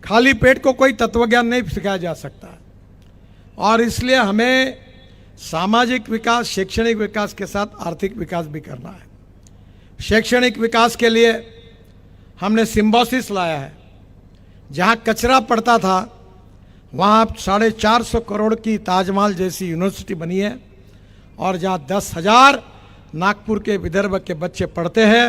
खाली पेट को कोई तत्वज्ञान नहीं सिखाया जा सकता। और इसलिए हमें सामाजिक विकास, शैक्षणिक विकास के साथ आर्थिक विकास भी करना है। शैक्षणिक विकास के लिए हमने सिम्बोसिस लाया है। जहाँ कचरा पड़ता था वहाँ अब 450 करोड़ की ताजमहल जैसी यूनिवर्सिटी बनी है। और जहाँ 10,000 नागपुर के विदर्भ के बच्चे पढ़ते हैं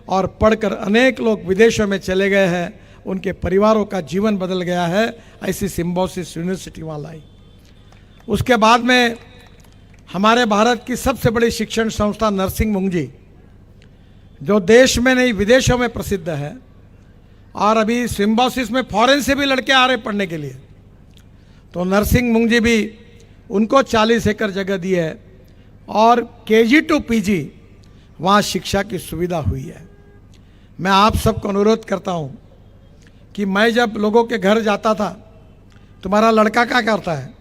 और पढ़कर अनेक लोग विदेशों में चले गए हैं, उनके परिवारों का जीवन बदल गया है, ऐसी सिम्बोसिस यूनिवर्सिटी वहाँ लाई। उसके बाद में हमारे भारत की सबसे बड़ी शिक्षण संस्था नरसिंह मुंगजी, जो देश में नहीं विदेशों में प्रसिद्ध है, और अभी सिम्बोसिस में फॉरेन से भी लड़के आ रहे पढ़ने के लिए, तो नरसिंह मुंगजी भी उनको 40 एकड़ जगह दी है और KG to PG वहाँ शिक्षा की सुविधा हुई है। मैं आप सबको अनुरोध करता हूँ कि मैं जब लोगों के घर जाता था, तुम्हारा लड़का क्या करता है?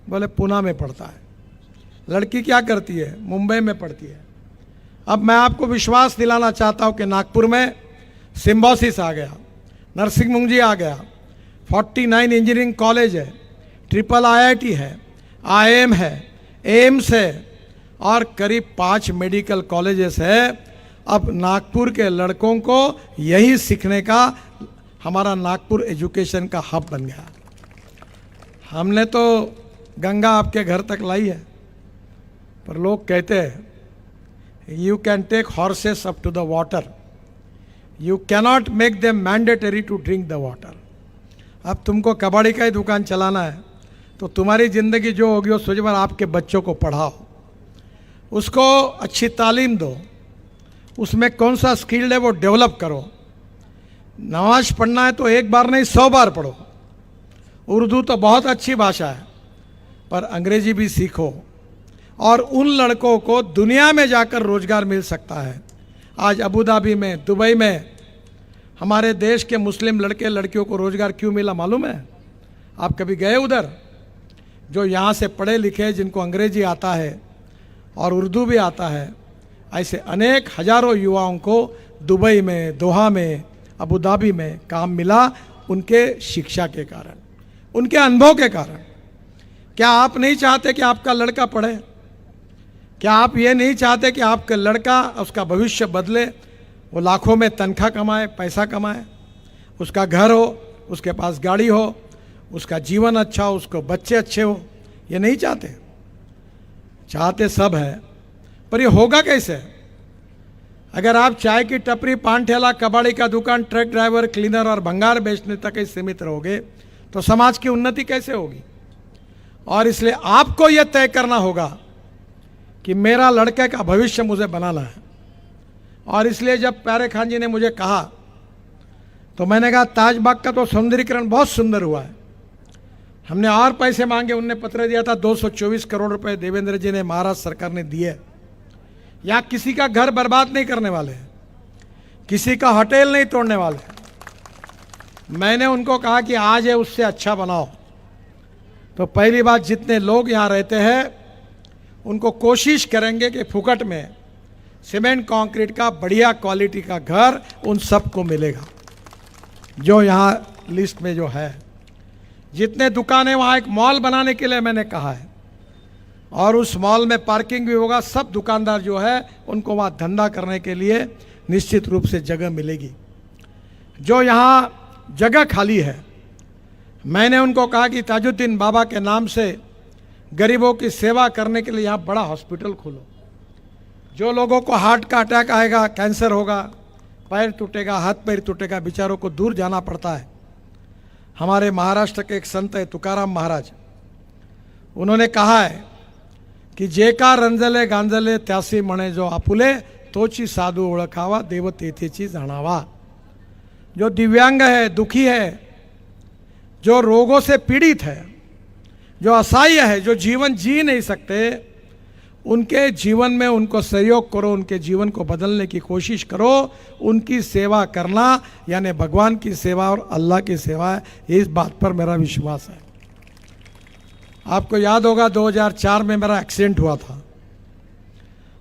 बोले पूना में पढ़ता है। लड़की क्या करती है? मुंबई में पढ़ती है। अब मैं आपको विश्वास दिलाना चाहता हूँ कि नागपुर में सिम्बोसिस आ गया, नरसिंह मुंगजी आ गया, 49 इंजीनियरिंग कॉलेज है, IIIT है, IIM है, एम्स है और करीब 5 मेडिकल कॉलेजेस है। अब नागपुर के लड़कों को यही सीखने का हमारा नागपुर एजुकेशन का हब बन गया। हमने तो गंगा आपके घर तक लाई है, पर लोग कहते हैं you can take horses up to the water, you cannot make them mandatory to drink the water. अब तुमको कबाड़ी का ही दुकान चलाना है तो तुम्हारी ज़िंदगी जो होगी वो सोच बार आपके बच्चों को पढ़ाओ, उसको अच्छी तालीम दो, उसमें कौन सा स्किल्ड है वो डेवलप करो। नमाज पढ़ना है तो एक बार नहीं 100 बार पढ़ो। उर्दू तो बहुत अच्छी भाषा है, पर अंग्रेजी भी सीखो। और उन लड़कों को दुनिया में जाकर रोजगार मिल सकता है। आज अबू धाबी में, दुबई में हमारे देश के मुस्लिम लड़के लड़कियों को रोजगार क्यों मिला मालूम है? आप कभी गए उधर? जो यहाँ से पढ़े लिखे, जिनको अंग्रेजी आता है और उर्दू भी आता है, ऐसे अनेक हजारों युवाओं को दुबई में, दोहा में, अबू धाबी में काम मिला उनके शिक्षा के कारण, उनके अनुभव के कारण। क्या आप नहीं चाहते कि आपका लड़का पढ़े? क्या आप ये नहीं चाहते कि आपका लड़का, उसका भविष्य बदले, वो लाखों में तनख्वाह कमाए, पैसा कमाए, उसका घर हो, उसके पास गाड़ी हो, उसका जीवन अच्छा हो, उसको बच्चे अच्छे हो? ये नहीं चाहते? चाहते सब है, पर ये होगा कैसे? अगर आप चाय की टपरी, पान ठेला, कबाड़ी का दुकान, ट्रक ड्राइवर, क्लीनर और भंगार बेचने तक ही सीमित रहोगे तो समाज की उन्नति कैसे होगी? और इसलिए आपको यह तय करना होगा कि मेरा लड़के का भविष्य मुझे बनाना है। और इसलिए जब प्यारे खान जी ने मुझे कहा तो मैंने कहा ताजबाग का तो सौंदर्यीकरण बहुत सुंदर हुआ है। हमने और पैसे मांगे, उनने पत्र दिया था 224 करोड़ रुपए देवेंद्र जी ने, महाराष्ट्र सरकार ने दिए। यहाँ किसी का घर बर्बाद नहीं करने वाले हैं, किसी का होटल नहीं तोड़ने वाले हैं। मैंने उनको कहा कि आज है उससे अच्छा बनाओ। तो पहली बात, जितने लोग यहाँ रहते हैं उनको कोशिश करेंगे कि फुकट में सीमेंट कंक्रीट का बढ़िया क्वालिटी का घर उन सबको मिलेगा जो यहाँ लिस्ट में जो है। जितने दुकानें, वहाँ एक मॉल बनाने के लिए मैंने कहा है, और उस मॉल में पार्किंग भी होगा। सब दुकानदार जो है उनको वहाँ धंधा करने के लिए निश्चित रूप से जगह मिलेगी। जो यहाँ जगह खाली है, मैंने उनको कहा कि ताजुद्दीन बाबा के नाम से गरीबों की सेवा करने के लिए यहाँ बड़ा हॉस्पिटल खोलो। जो लोगों को हार्ट का अटैक आएगा, कैंसर होगा, पैर टूटेगा, हाथ पैर टूटेगा, बेचारों को दूर जाना पड़ता है। हमारे महाराष्ट्र के एक संत है तुकाराम महाराज, उन्होंने कहा है कि जे का रंजले गांजले त्यासी म्हणे जो आपुले, तोची साधू ओळखावा देव तेथेची जाणावा। जो दिव्यांग है, दुखी है, जो रोगों से पीड़ित है, जो असहाय है, जो जीवन जी नहीं सकते, उनके जीवन में उनको सहयोग करो, उनके जीवन को बदलने की कोशिश करो। उनकी सेवा करना यानी भगवान की सेवा और अल्लाह की सेवा है, इस बात पर मेरा विश्वास है। आपको याद होगा 2004 में मेरा एक्सीडेंट हुआ था,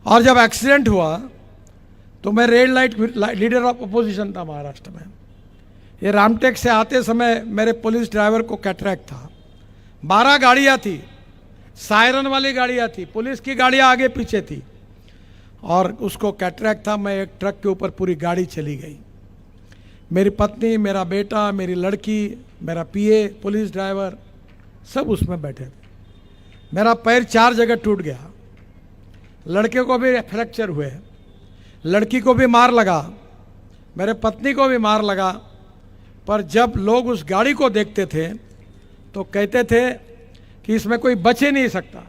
और जब एक्सीडेंट हुआ तो मैं red light leader of opposition था महाराष्ट्र में। ये रामटेक से आते समय मेरे पुलिस ड्राइवर को कैटरैक्ट था। 12 गाड़ियाँ थी, सायरन वाली गाड़ियाँ थी, पुलिस की गाड़ियाँ आगे पीछे थी, और उसको कैटरैक्ट था। मैं एक ट्रक के ऊपर पूरी गाड़ी चली गई। मेरी पत्नी, मेरा बेटा, मेरी लड़की, मेरा पीए, पुलिस ड्राइवर, सब उसमें बैठे थे। मेरा पैर 4 जगह टूट गया। लड़के को भी फ्रैक्चर हुए, लड़की को भी मार लगा, मेरे पत्नी को भी मार लगा। पर जब लोग उस गाड़ी को देखते थे तो कहते थे कि इसमें कोई बच ही नहीं सकता।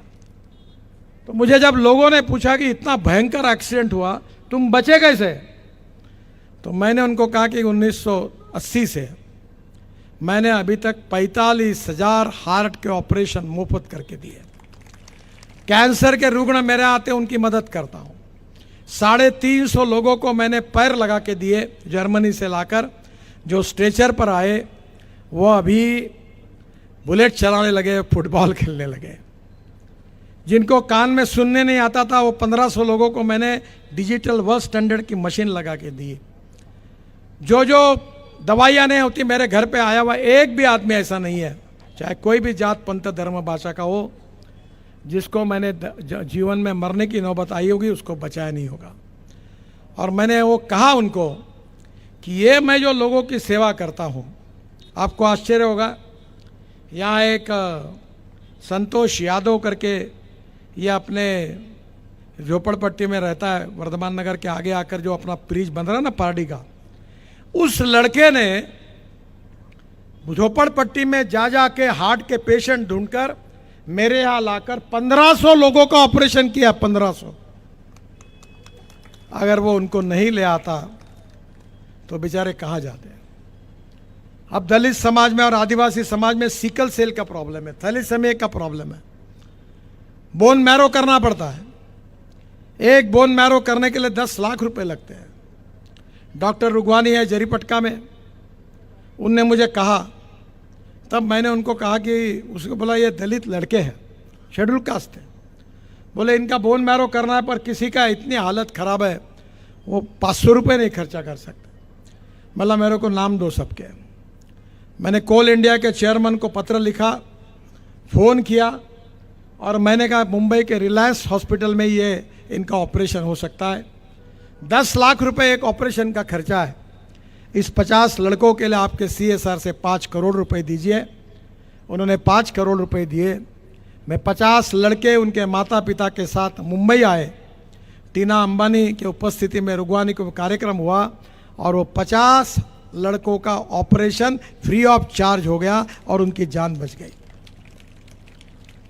तो मुझे जब लोगों ने पूछा कि इतना भयंकर एक्सीडेंट हुआ, तुम बचे कैसे, तो मैंने उनको कहा कि 1980 से मैंने अभी तक 45,000 हार्ट के ऑपरेशन मुफ्त करके दिए। कैंसर के रुग्ण मेरे आते उनकी मदद करता हूँ। 350 लोगों को मैंने पैर लगा के दिए जर्मनी से लाकर। जो स्ट्रेचर पर आए वो अभी बुलेट चलाने लगे, फुटबॉल खेलने लगे। जिनको कान में सुनने नहीं आता था वो 1500 लोगों को मैंने डिजिटल वर्ल्ड स्टैंडर्ड की मशीन लगा के दी। जो दवाइयाँ नहीं होती मेरे घर पे आया हुआ एक भी आदमी ऐसा नहीं है, चाहे कोई भी जात पंथ धर्म भाषा का हो, जिसको मैंने जीवन में मरने की नौबत आई होगी उसको बचाया नहीं होगा। और मैंने वो कहा उनको कि ये मैं जो लोगों की सेवा करता हूँ, आपको आश्चर्य होगा, यहाँ एक संतोष यादव करके ये अपने झोपड़पट्टी में रहता है, वर्धमान नगर के आगे आकर जो अपना ब्रिज बन रहा है ना पार्टी का, उस लड़के ने झोपड़पट्टी में जा के हार्ट के पेशेंट ढूंढकर मेरे यहाँ लाकर 1500 लोगों का ऑपरेशन किया। 1500। अगर वो उनको नहीं ले आता तो बेचारे कहाँ जाते हैं। अब दलित समाज में और आदिवासी समाज में सिकल सेल का प्रॉब्लम है, थैलेसीमिया का प्रॉब्लम है, बोन मैरो करना पड़ता है। एक बोन मैरो करने के लिए 10 लाख रुपए लगते हैं। डॉक्टर रुगवानी है जरीपटका में, उनने मुझे कहा, तब मैंने उनको कहा कि उसको बोला ये दलित लड़के हैं, शेड्यूल कास्ट है, बोले इनका बोन मैरो करना है, पर किसी का इतनी हालत ख़राब है वो 500 रुपये नहीं खर्चा कर सकते। मतलब मेरे को नाम दो सबके। मैंने कोल इंडिया के चेयरमैन को पत्र लिखा, फ़ोन किया, और मैंने कहा मुंबई के रिलायंस हॉस्पिटल में ये इनका ऑपरेशन हो सकता है। 10 लाख रुपए एक ऑपरेशन का खर्चा है। इस 50 लड़कों के लिए आपके CSR से 5 करोड़ रुपए दीजिए। उन्होंने 5 करोड़ रुपए दिए। मैं 50 लड़के उनके माता पिता के साथ मुंबई आए। टीना अंबानी की उपस्थिति में रुगवानी को कार्यक्रम हुआ और वो 50 लड़कों का ऑपरेशन फ्री ऑफ चार्ज हो गया और उनकी जान बच गई।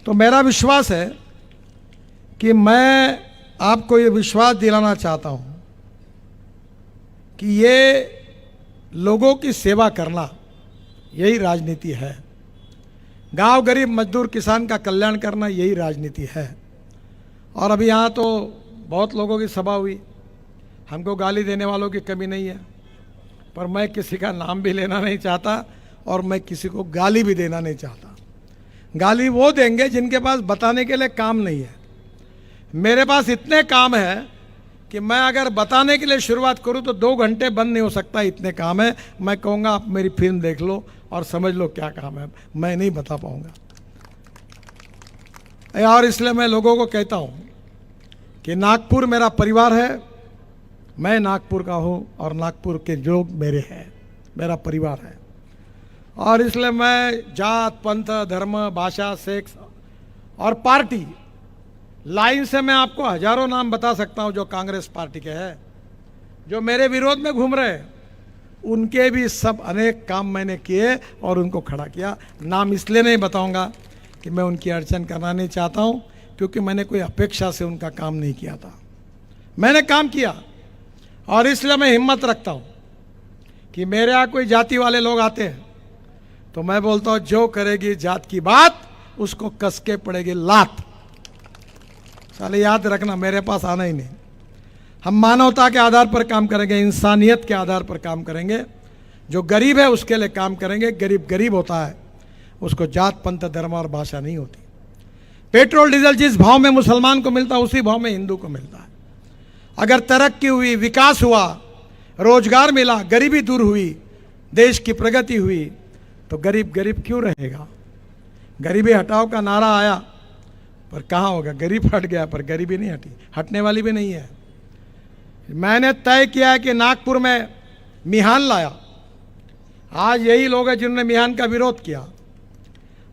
तो मेरा विश्वास है कि मैं आपको ये विश्वास दिलाना चाहता हूँ कि ये लोगों की सेवा करना यही राजनीति है। गांव गरीब मजदूर किसान का कल्याण करना यही राजनीति है। और अभी यहाँ तो बहुत लोगों की सभा हुई, हमको गाली देने वालों की कमी नहीं है, पर मैं किसी का नाम भी लेना नहीं चाहता और मैं किसी को गाली भी देना नहीं चाहता। गाली वो देंगे जिनके पास बताने के लिए काम नहीं है। मेरे पास इतने काम है कि मैं अगर बताने के लिए शुरुआत करूं तो 2 घंटे बंद नहीं हो सकता, इतने काम है। मैं कहूँगा आप मेरी फिल्म देख लो और समझ लो क्या काम है, मैं नहीं बता पाऊँगा। और इसलिए मैं लोगों को कहता हूँ कि नागपुर मेरा परिवार है, मैं नागपुर का हूँ और नागपुर के लोग मेरे हैं, मेरा परिवार है। और इसलिए मैं जात पंथ धर्म भाषा सेक्स और पार्टी लाइन से मैं आपको हजारों नाम बता सकता हूं जो कांग्रेस पार्टी के हैं, जो मेरे विरोध में घूम रहे हैं, उनके भी सब अनेक काम मैंने किए और उनको खड़ा किया। नाम इसलिए नहीं बताऊंगा कि मैं उनकी अड़चन करना नहीं चाहता हूं, क्योंकि मैंने कोई अपेक्षा से उनका काम नहीं किया था, मैंने काम किया। और इसलिए मैं हिम्मत रखता हूं कि मेरे यहाँ कोई जाति वाले लोग आते हैं तो मैं बोलता हूं जो करेगी जात की बात उसको कस के पड़ेगी लात। साले याद रखना, मेरे पास आना ही नहीं। हम मानवता के आधार पर काम करेंगे, इंसानियत के आधार पर काम करेंगे। जो गरीब है उसके लिए काम करेंगे। गरीब गरीब होता है, उसको जात पंथ धर्म और भाषा नहीं होती। पेट्रोल डीजल जिस भाव में मुसलमान को मिलता है उसी भाव में हिंदू को मिलता है। अगर तरक्की हुई, विकास हुआ, रोजगार मिला, गरीबी दूर हुई, देश की प्रगति हुई, तो गरीब गरीब क्यों रहेगा? गरीबी हटाओ का नारा आया, पर कहाँ होगा? गरीब हट गया पर गरीबी नहीं हटी, हटने वाली भी नहीं है। मैंने तय किया है कि नागपुर में मिहान लाया। आज यही लोग हैं जिन्होंने मिहान का विरोध किया,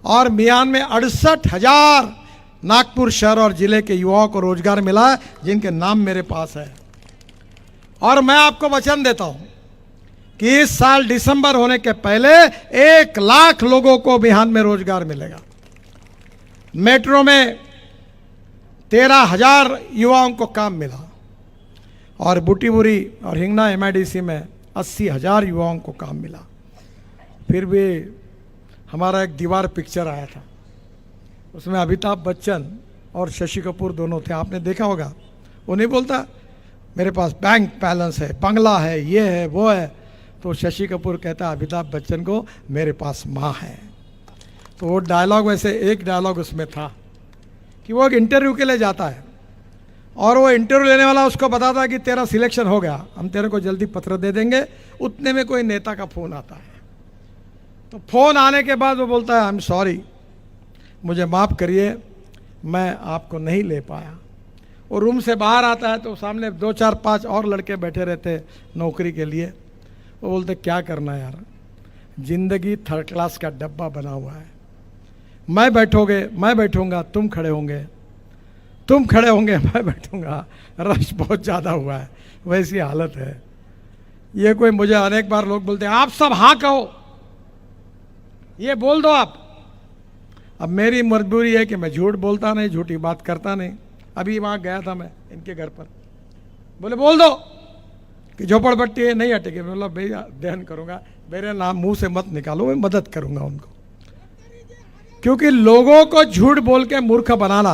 और मिहान में 68,000 नागपुर शहर और जिले के युवाओं को रोजगार मिला है, जिनके नाम मेरे पास है। और मैं आपको वचन देता हूं कि इस साल दिसंबर होने के पहले 1 लाख लोगों को मिहान में रोजगार मिलेगा। मेट्रो में 13,000 युवाओं को काम मिला, और बुटीबुरी और हिंगना MIDC में 80,000 युवाओं को काम मिला। फिर भी हमारा एक दीवार पिक्चर आया था, उसमें अमिताभ बच्चन और शशि कपूर दोनों थे, आपने देखा होगा। वो नहीं बोलता मेरे पास बैंक बैलेंस है, बंगला है, ये है, वो है, तो शशि कपूर कहता अमिताभ बच्चन को मेरे पास माँ है। तो वो डायलॉग, वैसे एक डायलॉग उसमें था कि वो एक इंटरव्यू के लिए जाता है, और वो इंटरव्यू लेने वाला उसको बताता है कि तेरा सिलेक्शन हो गया, हम तेरे को जल्दी पत्र दे देंगे। उतने में कोई नेता का फ़ोन आता है, तो फ़ोन आने के बाद वो बोलता है आई एम सॉरी, मुझे माफ़ करिए, मैं आपको नहीं ले पाया। वो रूम से बाहर आता है तो सामने 2, 4, 5 और लड़के बैठे रहते नौकरी के लिए। वो बोलते क्या करना यार, ज़िंदगी 3rd क्लास का डब्बा बना हुआ है, मैं बैठूंगा, तुम खड़े होंगे, तुम खड़े होंगे, मैं बैठूंगा, रश बहुत ज़्यादा हुआ है, वैसी हालत है। ये कोई, मुझे अनेक बार लोग बोलते हैं आप सब हाँ कहो, ये बोल दो आप। अब मेरी मजबूरी है कि मैं झूठ बोलता नहीं, झूठी बात करता नहीं। अभी वहाँ गया था मैं इनके घर पर, बोले बोल दो कि झोपड़पट्टी नहीं हटेगी। बोला भैया ध्यान करूँगा, मेरे नाम मुंह से मत निकालो, मैं मदद करूँगा उनको। क्योंकि लोगों को झूठ बोल के मूर्ख बनाना,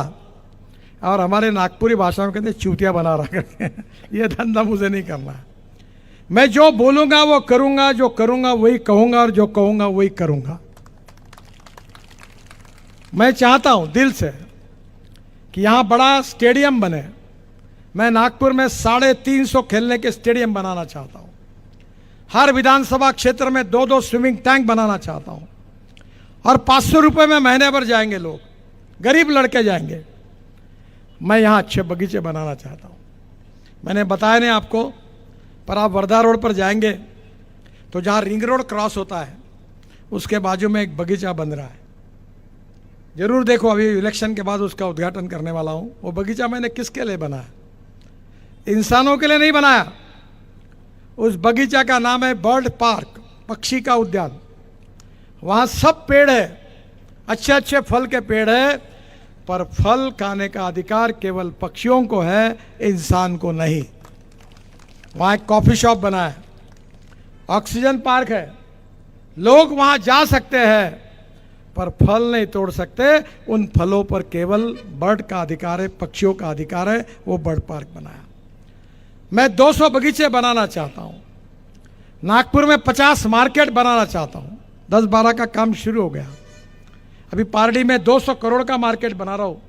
और हमारे नागपुरी भाषा में कहते हैं चूतिया बना रहा करके, ये धंधा मुझे नहीं करना है। मैं जो बोलूँगा वो करूँगा, जो करूँगा वही कहूँगा, और जो कहूँगा वही करूँगा। मैं चाहता हूँ दिल से कि यहाँ बड़ा स्टेडियम बने। मैं नागपुर में 350 खेलने के स्टेडियम बनाना चाहता हूँ। हर विधानसभा क्षेत्र में 2-2 स्विमिंग टैंक बनाना चाहता हूँ, और 500 रुपये में महीने भर जाएंगे लोग, गरीब लड़के जाएंगे। मैं यहाँ अच्छे बगीचे बनाना चाहता हूँ। मैंने बताया नहीं आपको, पर आप वर्धा रोड पर जाएंगे तो जहाँ रिंग रोड क्रॉस होता है उसके बाजू में एक बगीचा बन रहा है, जरूर देखो। अभी इलेक्शन के बाद उसका उद्घाटन करने वाला हूँ। वो बगीचा मैंने किसके लिए बनाया? इंसानों के लिए नहीं बनाया। उस बगीचा का नाम है बर्ड पार्क, पक्षी का उद्यान। वहाँ सब पेड़ है, अच्छे अच्छे फल के पेड़ है, पर फल खाने का अधिकार केवल पक्षियों को है, इंसान को नहीं। वहाँ एक कॉफ़ी शॉप बना है, ऑक्सीजन पार्क है, लोग वहाँ जा सकते हैं, पर फल नहीं तोड़ सकते। उन फलों पर केवल बर्ड का अधिकार है, पक्षियों का अधिकार है। वो बर्ड पार्क बनाया। मैं 200 बगीचे बनाना चाहता हूँ। नागपुर में 50 मार्केट बनाना चाहता हूँ। 10-12 का काम शुरू हो गया। अभी पारडी में 200 करोड़ का मार्केट बना रहा हूँ।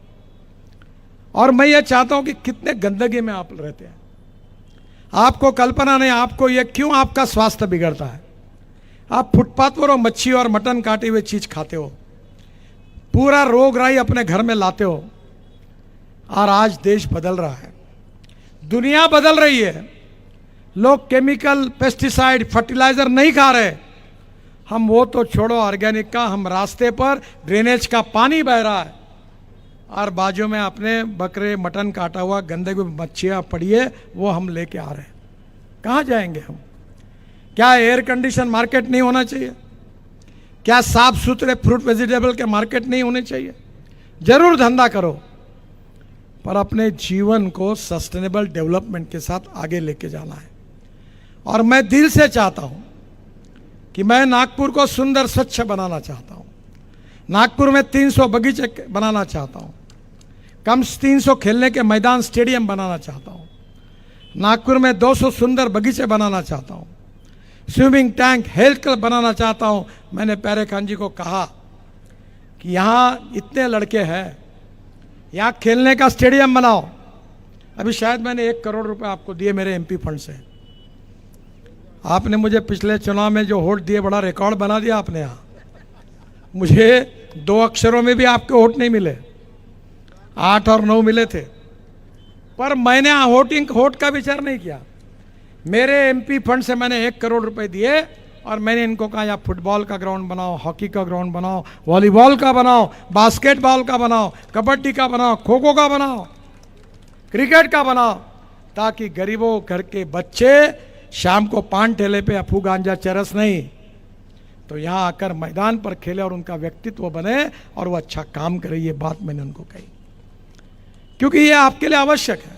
और मैं ये चाहता हूँ कि कितने गंदगी में आप रहते हैं, आपको कल्पना नहीं। आपको ये क्यों आपका स्वास्थ्य बिगड़ता है? आप फुटपाथ पर मच्छी और मटन काटी हुई चीज खाते हो, पूरा रोग राई अपने घर में लाते हो। और आज देश बदल रहा है, दुनिया बदल रही है। लोग केमिकल, पेस्टिसाइड, फर्टिलाइजर नहीं खा रहे। हम वो तो छोड़ो ऑर्गेनिक का, हम रास्ते पर ड्रेनेज का पानी बह रहा है, और बाजू में अपने बकरे मटन काटा हुआ गंदगी मच्छियाँ पड़ी है, वो हम लेके आ रहे हैं। कहाँ जाएंगे हम? क्या एयर कंडीशन मार्केट नहीं होना चाहिए? क्या साफ सुथरे फ्रूट वेजिटेबल के मार्केट नहीं होने चाहिए? जरूर धंधा करो, पर अपने जीवन को सस्टेनेबल डेवलपमेंट के साथ आगे लेके जाना है। और मैं दिल से चाहता हूं कि मैं नागपुर को सुंदर स्वच्छ बनाना चाहता हूं। नागपुर में 300 बगीचे बनाना चाहता हूं, कम 300 खेलने के मैदान, स्टेडियम बनाना चाहता हूं। नागपुर में 200 सुंदर बगीचे बनाना चाहता हूं, स्विमिंग टैंक, हेल्थ क्लब बनाना चाहता हूं। मैंने प्यारे खान जी को कहा कि यहाँ इतने लड़के हैं, यहाँ खेलने का स्टेडियम बनाओ। अभी शायद मैंने 1 करोड़ रुपए आपको दिए मेरे MP फंड से। आपने मुझे पिछले चुनाव में जो वोट दिए बड़ा रिकॉर्ड बना दिया आपने यहाँ। मुझे 2 अक्षरों में भी आपके वोट नहीं मिले, 8 और 9 मिले थे, पर मैंने वोट का विचार नहीं किया। मेरे एमपी फंड से मैंने 1 करोड़ रुपए दिए और मैंने इनको कहा या फुटबॉल का ग्राउंड बनाओ, हॉकी का ग्राउंड बनाओ, वॉलीबॉल का बनाओ, बास्केटबॉल का बनाओ, कबड्डी का बनाओ, खो खो का बनाओ, क्रिकेट का बनाओ, ताकि गरीबों घर के बच्चे शाम को पान ठेले पे अफू गांजा चरस नहीं तो यहाँ आकर मैदान पर खेले और उनका व्यक्तित्व बने और वो अच्छा काम करे। ये बात मैंने उनको कही क्योंकि ये आपके लिए आवश्यक है।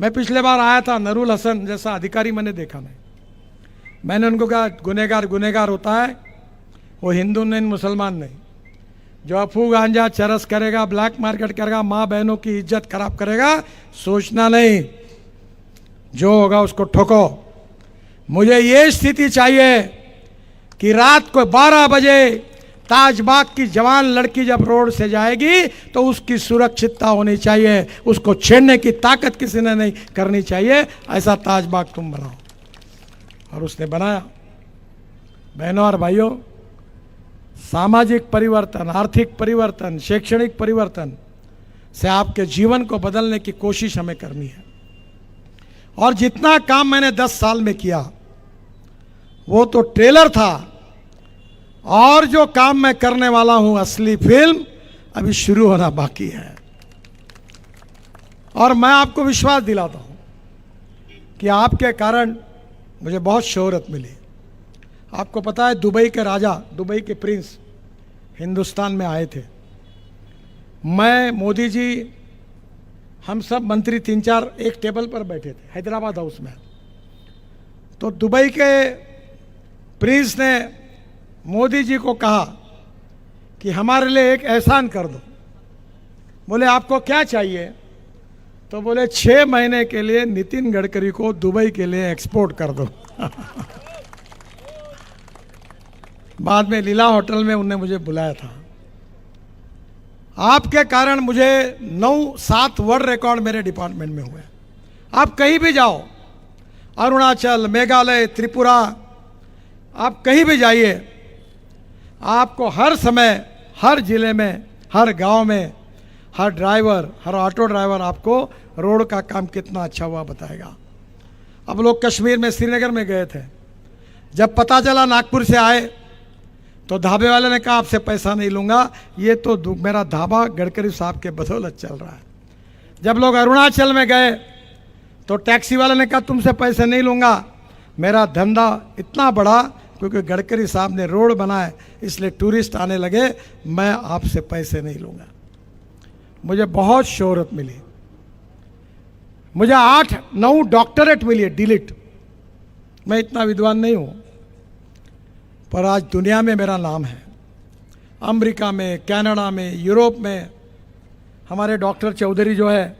मैं पिछले बार आया था, नरूल हसन जैसा अधिकारी मैंने देखा नहीं। मैंने उनको कहा गुनहगार गुनहगार होता है, वो हिंदू नहीं मुसलमान नहीं। जो अफू गांजा चरस करेगा, ब्लैक मार्केट करेगा, माँ बहनों की इज्जत खराब करेगा, सोचना नहीं, जो होगा उसको ठोको। मुझे ये स्थिति चाहिए कि रात को 12 बजे ताजबाग की जवान लड़की जब रोड से जाएगी तो उसकी सुरक्षितता होनी चाहिए, उसको छेड़ने की ताकत किसी ने नहीं करनी चाहिए। ऐसा ताजबाग तुम बनाओ, और उसने बनाया। बहनों और भाइयों, सामाजिक परिवर्तन, आर्थिक परिवर्तन, शैक्षणिक परिवर्तन से आपके जीवन को बदलने की कोशिश हमें करनी है। और जितना काम मैंने 10 साल में किया वो तो ट्रेलर था, और जो काम मैं करने वाला हूं, असली फिल्म अभी शुरू होना बाकी है। और मैं आपको विश्वास दिलाता हूं कि आपके कारण मुझे बहुत शोहरत मिली। आपको पता है दुबई के राजा, दुबई के प्रिंस हिंदुस्तान में आए थे। मैं, मोदी जी, हम सब मंत्री 3-4 एक टेबल पर बैठे थे हैदराबाद हाउस में। तो दुबई के प्रिंस ने मोदी जी को कहा कि हमारे लिए एक एहसान कर दो। बोले आपको क्या चाहिए? तो बोले 6 महीने के लिए नितिन गडकरी को दुबई के लिए एक्सपोर्ट कर दो। बाद में लीला होटल में उन्होंने मुझे बुलाया था। आपके कारण मुझे 9-7 वर्ल्ड रिकॉर्ड मेरे डिपार्टमेंट में हुए। आप कहीं भी जाओ, अरुणाचल, मेघालय, त्रिपुरा, आप कहीं भी जाइए, आपको हर समय, हर जिले में, हर गांव में, हर ड्राइवर, हर ऑटो ड्राइवर आपको रोड का काम कितना अच्छा हुआ बताएगा। अब लोग कश्मीर में, श्रीनगर में गए थे, जब पता चला नागपुर से आए तो ढाबे वाले ने कहा आपसे पैसा नहीं लूँगा, ये तो मेरा ढाबा गडकरी साहब के बदौलत चल रहा है। जब लोग अरुणाचल में गए तो टैक्सी वाले ने कहा तुमसे पैसे नहीं लूँगा, मेरा धंधा इतना बढ़ा क्योंकि गडकरी साहब ने रोड बनाए इसलिए टूरिस्ट आने लगे, मैं आपसे पैसे नहीं लूँगा। मुझे बहुत शोहरत मिली, मुझे 8-9 डॉक्टरेट मिली, डिलीट। मैं इतना विद्वान नहीं हूँ, पर आज दुनिया में मेरा नाम है। अमेरिका में, कनाडा में, यूरोप में। हमारे डॉक्टर चौधरी जो है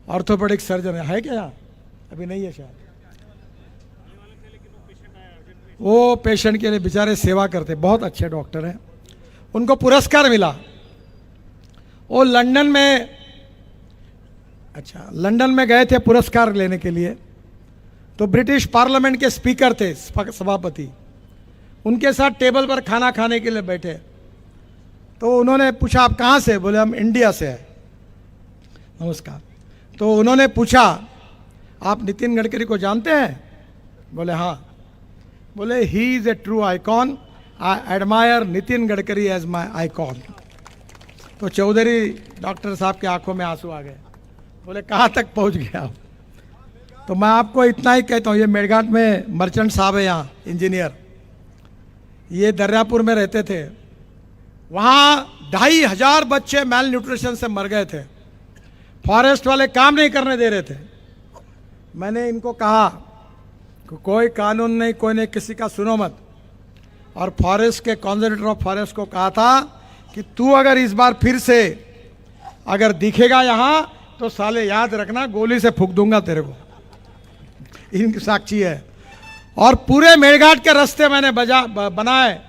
ऑर्थोपेडिक सर्जन है क्या यहाँ? अभी नहीं है शायद। वो पेशेंट के लिए बेचारे सेवा करते, बहुत अच्छे डॉक्टर हैं। उनको पुरस्कार मिला। वो लंदन में, अच्छा लंदन में गए थे पुरस्कार लेने के लिए। तो ब्रिटिश पार्लियामेंट के स्पीकर थे, सभापति, उनके साथ टेबल पर खाना खाने के लिए बैठे। तो उन्होंने पूछा आप कहाँ से? बोले हम इंडिया से हैं। नमस्कार। तो उन्होंने पूछा आप नितिन गडकरी को जानते हैं? बोले हाँ। बोले he is a true icon, I admire Nitin Gadkari as my icon. तो चौधरी डॉक्टर साहब के आंखों में आंसू आ गए। बोले कहाँ तक पहुँच गया आप? तो मैं आपको इतना ही कहता हूँ, ये मेरघाट में मर्चेंट साहब है यहाँ, इंजीनियर, ये दर्यापुर में रहते थे। वहाँ 2500 बच्चे मेल न्यूट्रिशन से मर गए थे। फॉरेस्ट वाले काम नहीं करने दे रहे थे। मैंने इनको कहा कि कोई कानून नहीं, कोई नहीं, किसी का सुनो मत। और फॉरेस्ट के कॉन्जर्वेटर ऑफ फॉरेस्ट को कहा था कि तू अगर इस बार फिर से अगर दिखेगा यहाँ तो साले याद रखना गोली से फूंक दूंगा तेरे को। इनकी साक्षी है। और पूरे मेरघाट के रास्ते मैंने बनाए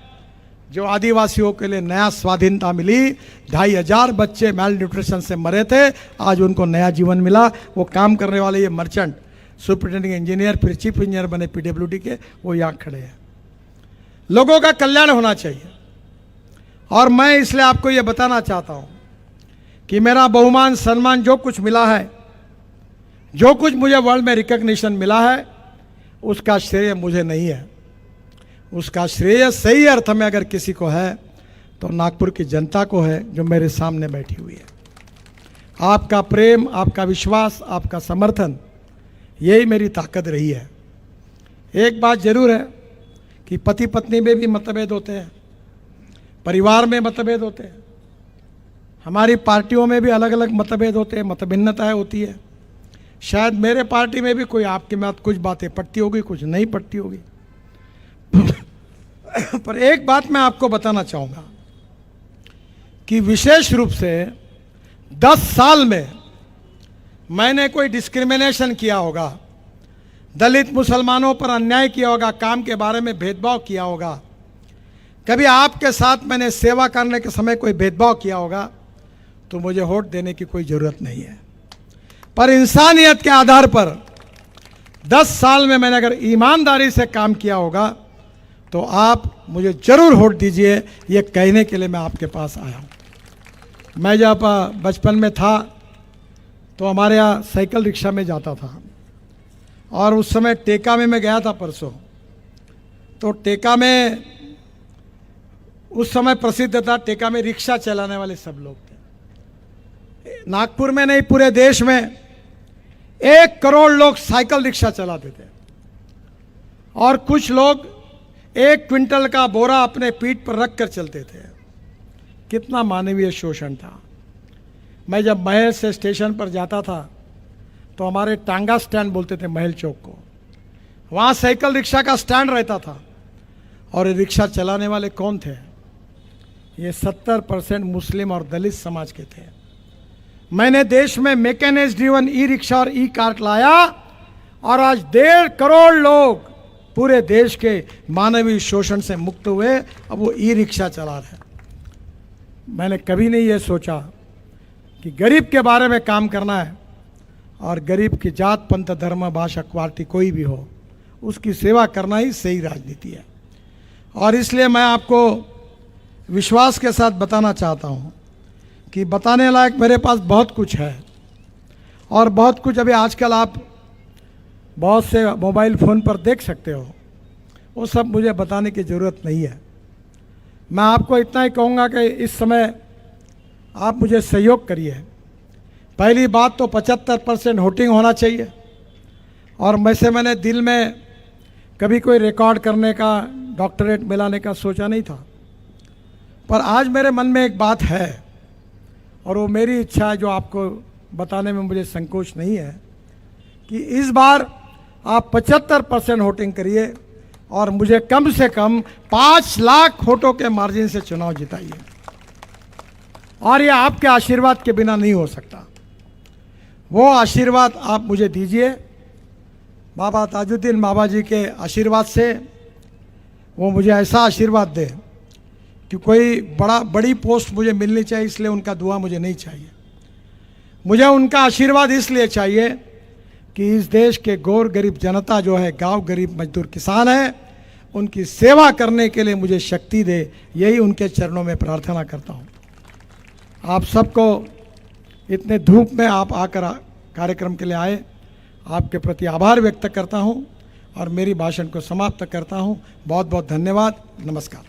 जो आदिवासियों के लिए नया स्वाधीनता मिली। 2500 बच्चे मेल न्यूट्रिशन से मरे थे, आज उनको नया जीवन मिला। वो काम करने वाले ये मर्चेंट सुपरिटेंडिंग इंजीनियर, फिर चीफ इंजीनियर बने पीडब्ल्यूडी के, वो यहाँ खड़े हैं। लोगों का कल्याण होना चाहिए। और मैं इसलिए आपको ये बताना चाहता हूँ कि मेरा बहुमान सम्मान जो कुछ मिला है, जो कुछ मुझे वर्ल्ड में रिकॉग्निशन मिला है, उसका श्रेय मुझे नहीं है। उसका श्रेय सही अर्थ में अगर किसी को है तो नागपुर की जनता को है, जो मेरे सामने बैठी हुई है। आपका प्रेम, आपका विश्वास, आपका समर्थन, यही मेरी ताकत रही है। एक बात जरूर है कि पति पत्नी में भी मतभेद होते हैं, परिवार में मतभेद होते हैं, हमारी पार्टियों में भी अलग अलग मतभेद होते हैं, मतभिन्नताएं होती है। शायद मेरे पार्टी में भी कोई आपके में कुछ बातें पटती होगी, कुछ नहीं पटती होगी। पर एक बात मैं आपको बताना चाहूँगा कि विशेष रूप से 10 साल में मैंने कोई डिस्क्रिमिनेशन किया होगा, दलित मुसलमानों पर अन्याय किया होगा, काम के बारे में भेदभाव किया होगा, कभी आपके साथ मैंने सेवा करने के समय कोई भेदभाव किया होगा, तो मुझे वोट देने की कोई ज़रूरत नहीं है। पर इंसानियत के आधार पर 10 साल में मैंने अगर ईमानदारी से काम किया होगा तो आप मुझे ज़रूर वोट दीजिए, ये कहने के लिए मैं आपके पास आया हूँ। मैं जब बचपन में था तो हमारे यहाँ साइकिल रिक्शा में जाता था, और उस समय टेका में मैं गया था परसों। तो टेका में उस समय प्रसिद्ध था, टेका में रिक्शा चलाने वाले सब लोग थे। नागपुर में नहीं, पूरे देश में 1 करोड़ लोग साइकिल रिक्शा चलाते थे, और कुछ लोग 1 क्विंटल का बोरा अपने पीठ पर रख कर चलते थे। कितना मानवीय शोषण था। मैं जब महल से स्टेशन पर जाता था तो हमारे टांगा स्टैंड बोलते थे महल चौक को, वहाँ साइकिल रिक्शा का स्टैंड रहता था। और ये रिक्शा चलाने वाले कौन थे? ये 70% मुस्लिम और दलित समाज के थे। मैंने देश में मैकेनाइज्ड ड्रिवन ई रिक्शा और ई कार्ट लाया, और आज 1.5 करोड़ लोग पूरे देश के मानवीय शोषण से मुक्त हुए। अब वो ई रिक्शा चला रहे हैं। मैंने कभी नहीं ये सोचा कि गरीब के बारे में काम करना है, और गरीब की जात, पंथ, धर्म, भाषा, क्वालिटी कोई भी हो, उसकी सेवा करना ही सही राजनीति है। और इसलिए मैं आपको विश्वास के साथ बताना चाहता हूँ कि बताने लायक मेरे पास बहुत कुछ है, और बहुत कुछ अभी आजकल आप बहुत से मोबाइल फ़ोन पर देख सकते हो, वो सब मुझे बताने की ज़रूरत नहीं है। मैं आपको इतना ही कहूँगा कि इस समय आप मुझे सहयोग करिए। पहली बात तो 75% वोटिंग होना चाहिए, और मैंने दिल में कभी कोई रिकॉर्ड करने का, डॉक्टरेट मिलाने का सोचा नहीं था। पर आज मेरे मन में एक बात है, और वो मेरी इच्छा है जो आपको बताने में मुझे संकोच नहीं है, कि इस बार आप 75% वोटिंग करिए, और मुझे कम से कम 5 लाख वोटों के मार्जिन से चुनाव जिताइए। और ये आपके आशीर्वाद के बिना नहीं हो सकता। वो आशीर्वाद आप मुझे दीजिए, बाबा ताजुद्दीन बाबा जी के आशीर्वाद से। वो मुझे ऐसा आशीर्वाद दे कि कोई बड़ी पोस्ट मुझे मिलनी चाहिए, इसलिए उनका दुआ मुझे नहीं चाहिए। मुझे उनका आशीर्वाद इसलिए चाहिए कि इस देश के गौर गरीब जनता जो है, गांव गरीब मजदूर किसान है, उनकी सेवा करने के लिए मुझे शक्ति दे। यही उनके चरणों में प्रार्थना करता हूँ। आप सबको इतने धूप में आप आकर कार्यक्रम के लिए आए, आपके प्रति आभार व्यक्त करता हूँ, और मेरी भाषण को समाप्त करता हूँ। बहुत बहुत धन्यवाद। नमस्कार।